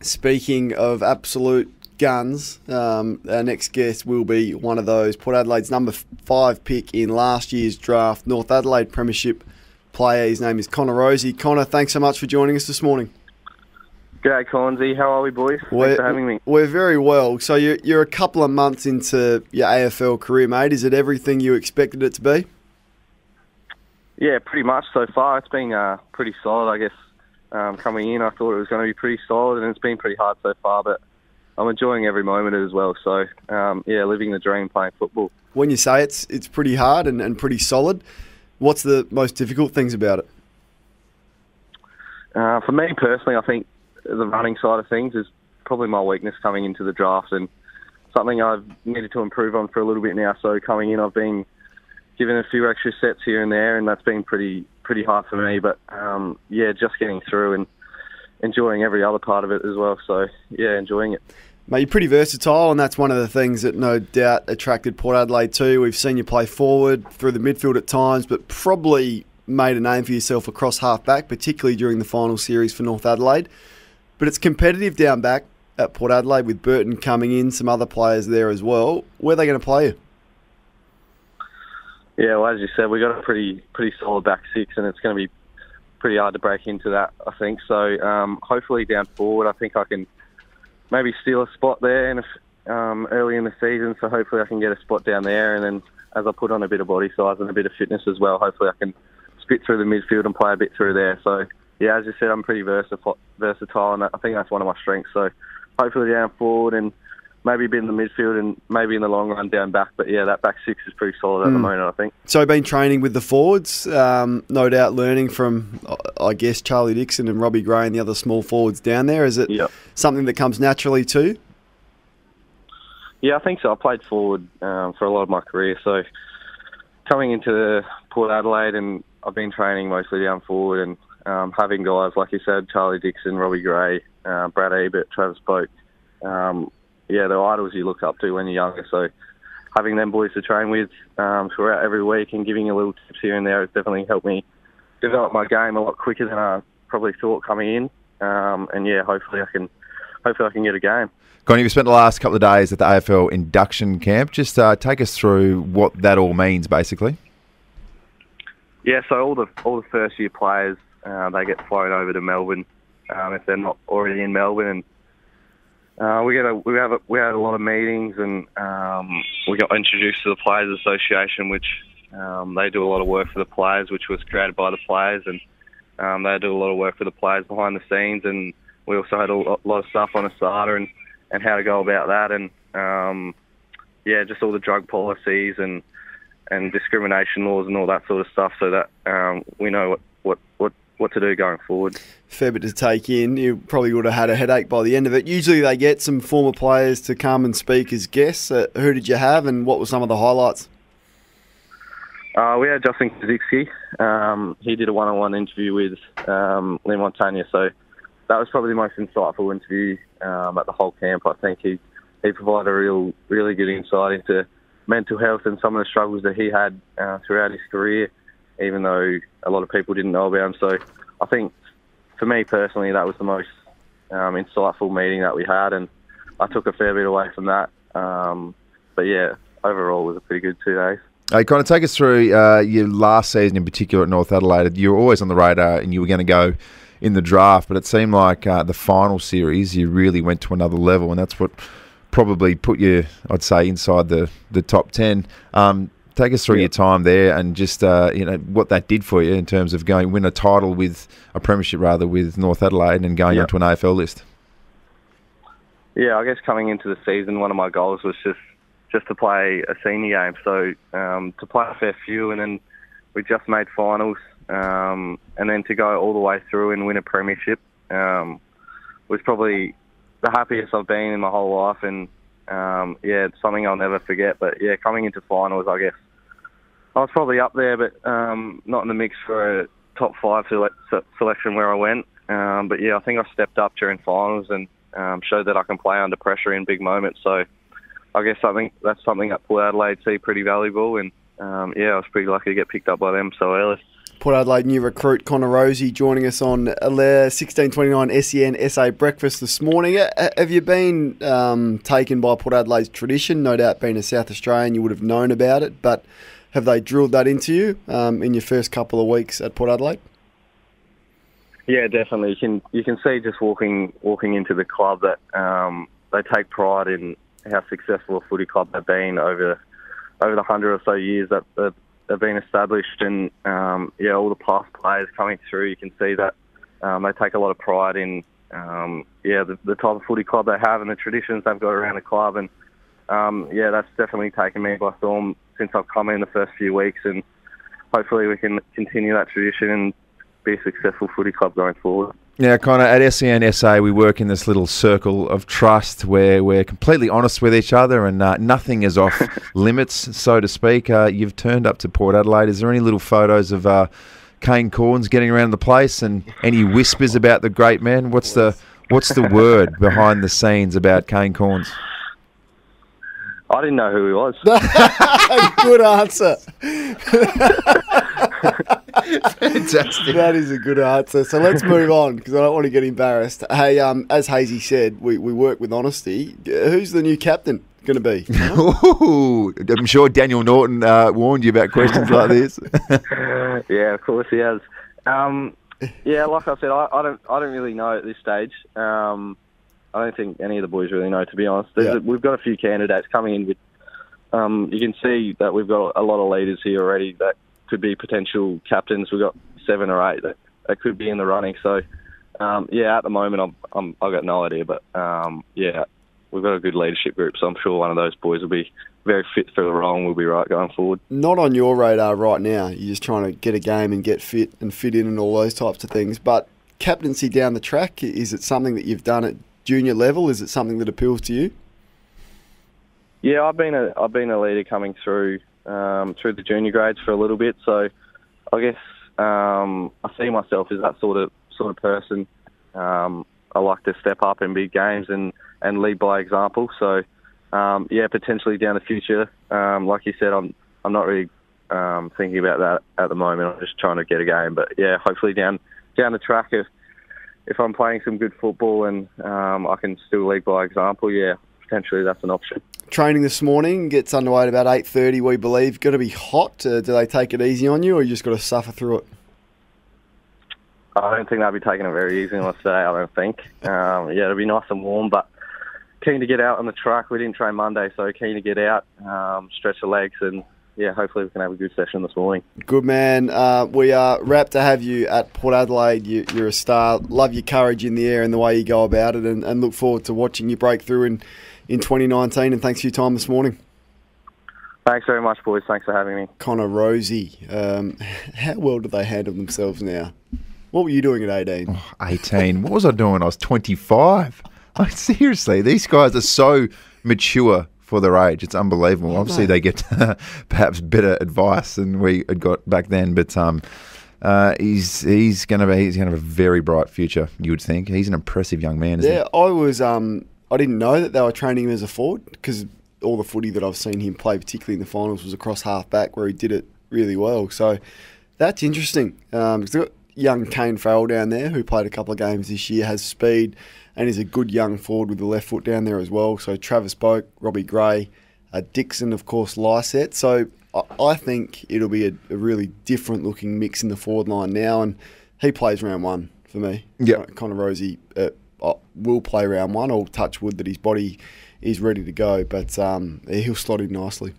Speaking of absolute guns, our next guest will be one of those. Port Adelaide's number 5 pick in last year's draft, North Adelaide Premiership player. His name is Connor Rozee. Connor, thanks so much for joining us this morning. G'day, Collinsy. How are we, boys? Thanks for having me. We're very well. So you're a couple of months into your AFL career, mate. Is it everything you expected it to be? Yeah, pretty much so far. It's been pretty solid, I guess. Coming in, I thought it was going to be pretty solid, and it's been pretty hard so far, but I'm enjoying every moment as well. So, living the dream, playing football. When you say it's pretty hard and pretty solid, what's the most difficult things about it? For me personally, I think the running side of things is probably my weakness coming into the draft, and something I've needed to improve on for a little bit now. So coming in, I've been given a few extra sets here and there, and that's been pretty hard for me. But just getting through and enjoying every other part of it as well. So enjoying it. Mate, you're pretty versatile, and that's one of the things that no doubt attracted Port Adelaide too. We've seen you play forward, through the midfield at times, but probably made a name for yourself across half-back, particularly during the final series for North Adelaide. But it's competitive down back at Port Adelaide with Burton coming in, some other players there as well. Where are they going to play you? Yeah, well, as you said, we've got a pretty solid back six, and it's going to be pretty hard to break into that, I think. So hopefully down forward, I think I can maybe steal a spot there early in the season. So hopefully I can get a spot down there, and then as I put on a bit of body size and a bit of fitness as well, hopefully I can spit through the midfield and play a bit through there. So yeah, as you said, I'm pretty versatile, and I think that's one of my strengths. So hopefully down forward and maybe a bit in the midfield and maybe in the long run down back. But yeah, that back six is pretty solid at the moment, I think. So you've been training with the forwards, no doubt learning from, I guess, Charlie Dixon and Robbie Gray and the other small forwards down there. Is it something that comes naturally too? Yeah, I think so. I played forward for a lot of my career. So coming into Port Adelaide, and I've been training mostly down forward, and having guys, like you said, Charlie Dixon, Robbie Gray, Brad Ebert, Travis Boak, they're idols you look up to when you're younger. So having them boys to train with throughout every week and giving a little tips here and there has definitely helped me develop my game a lot quicker than I probably thought coming in. Hopefully I can get a game. Connie, we spent the last couple of days at the AFL induction camp. Just take us through what that all means, basically. Yeah, so all the first year players, they get flown over to Melbourne if they're not already in Melbourne, and we had a lot of meetings, and we got introduced to the Players Association, which they do a lot of work for the players, which was created by the players, and they do a lot of work for the players behind the scenes, and we also had a lot of stuff on ASADA and how to go about that, and just all the drug policies and discrimination laws and all that sort of stuff, so that we know what to do going forward. Fair bit to take in. You probably would have had a headache by the end of it. Usually they get some former players to come and speak as guests. Who did you have, and what were some of the highlights? We had Justin Kazicki. He did a one-on-one interview with Lee Montagna, so that was probably the most insightful interview at the whole camp. I think he provided a really good insight into mental health and some of the struggles that he had throughout his career, even though a lot of people didn't know about him. So I think, for me personally, that was the most insightful meeting that we had, and I took a fair bit away from that. Overall it was a pretty good 2 days. Hey, kind of take us through your last season in particular at North Adelaide. You were always on the radar and you were going to go in the draft, but it seemed like the final series you really went to another level, and that's what probably put you, I'd say, inside the top 10. Take us through your time there, and just what that did for you in terms of win a title with a premiership with North Adelaide and going onto an AFL list. Yeah, I guess coming into the season, one of my goals was just to play a senior game. So to play a fair few, and then we just made finals, and then to go all the way through and win a premiership was probably the happiest I've been in my whole life, and it's something I'll never forget. But coming into finals, I guess I was probably up there, but not in the mix for a top 5 selection where I went. I think I stepped up during finals and showed that I can play under pressure in big moments. So I guess that's something that Port Adelaide see pretty valuable, and I was pretty lucky to get picked up by them so early. Port Adelaide new recruit Connor Rozee joining us on 1629 SEN SA Breakfast this morning. Have you been taken by Port Adelaide's tradition? No doubt being a South Australian you would have known about it, but have they drilled that into you in your first couple of weeks at Port Adelaide? Yeah, definitely. You can see just walking into the club that they take pride in how successful a footy club they've been over the 100 or so years that they've been established, and all the past players coming through, you can see that they take a lot of pride in the type of footy club they have and the traditions they've got around the club, and that's definitely taken me by storm since I've come in the first few weeks, and hopefully we can continue that tradition and be a successful footy club going forward. Now, Connor, at SEN SA, we work in this little circle of trust where we're completely honest with each other and nothing is off limits, so to speak. You've turned up to Port Adelaide. Is there any little photos of Kane Corns getting around the place and any whispers about the great man? What's the word behind the scenes about Kane Corns? I didn't know who he was. Good answer. Fantastic. That is a good answer. So let's move on because I don't want to get embarrassed. Hey, as Hazy said, we work with honesty. Who's the new captain going to be? Ooh, I'm sure Daniel Norton warned you about questions like this. Yeah, of course he has. Like I said, I don't really know at this stage. I don't think any of the boys really know, to be honest. We've got a few candidates coming in with. You can see that we've got a lot of leaders here already that could be potential captains. We've got 7 or 8 that could be in the running. So, at the moment, I've got no idea. But, we've got a good leadership group, so I'm sure one of those boys will be very fit for the role and will be right going forward. Not on your radar right now. You're just trying to get a game and get fit and fit in and all those types of things. But captaincy down the track, is it something that you've done at junior level? Is it something that appeals to you? Yeah, I've been a leader coming through the junior grades for a little bit, so I guess I see myself as that sort of person. I like to step up in big games and lead by example. So potentially down the future, like you said, I'm not really thinking about that at the moment. I'm just trying to get a game, but hopefully down the track, if I'm playing some good football and I can still lead by example, potentially that's an option. Training this morning gets underway at about 8:30, we believe. Going to be hot. Do they take it easy on you, or you just got to suffer through it? I don't think they'll be taking it very easy on us today, I don't think. It'll be nice and warm, but keen to get out on the track. We didn't train Monday, so keen to get out, stretch the legs, and hopefully we can have a good session this morning. Good man. We are rapt to have you at Port Adelaide. You're a star. Love your courage in the air and the way you go about it, and look forward to watching you break through in 2019, and thanks for your time this morning. Thanks very much, boys. Thanks for having me. Connor Rozee. How well do they handle themselves now? What were you doing at 18? Oh, 18? What was I doing? I was 25. Like, seriously, these guys are so mature for their age. It's unbelievable. Obviously, they get perhaps better advice than we had got back then, but he's going to have a very bright future, you would think. He's an impressive young man, isn't he? Yeah, I didn't know that they were training him as a forward because all the footy that I've seen him play, particularly in the finals, was across half-back where he did it really well. So that's interesting. Because they've got young Kane Farrell down there who played a couple of games this year, has speed, and is a good young forward with the left foot down there as well. So Travis Boak, Robbie Gray, Dixon, of course, Lysette. So I think it'll be a really different-looking mix in the forward line now, and he plays round 1 for me. Yeah, Connor Rozee will play round 1. I'll touch wood that his body is ready to go, but he'll slot in nicely.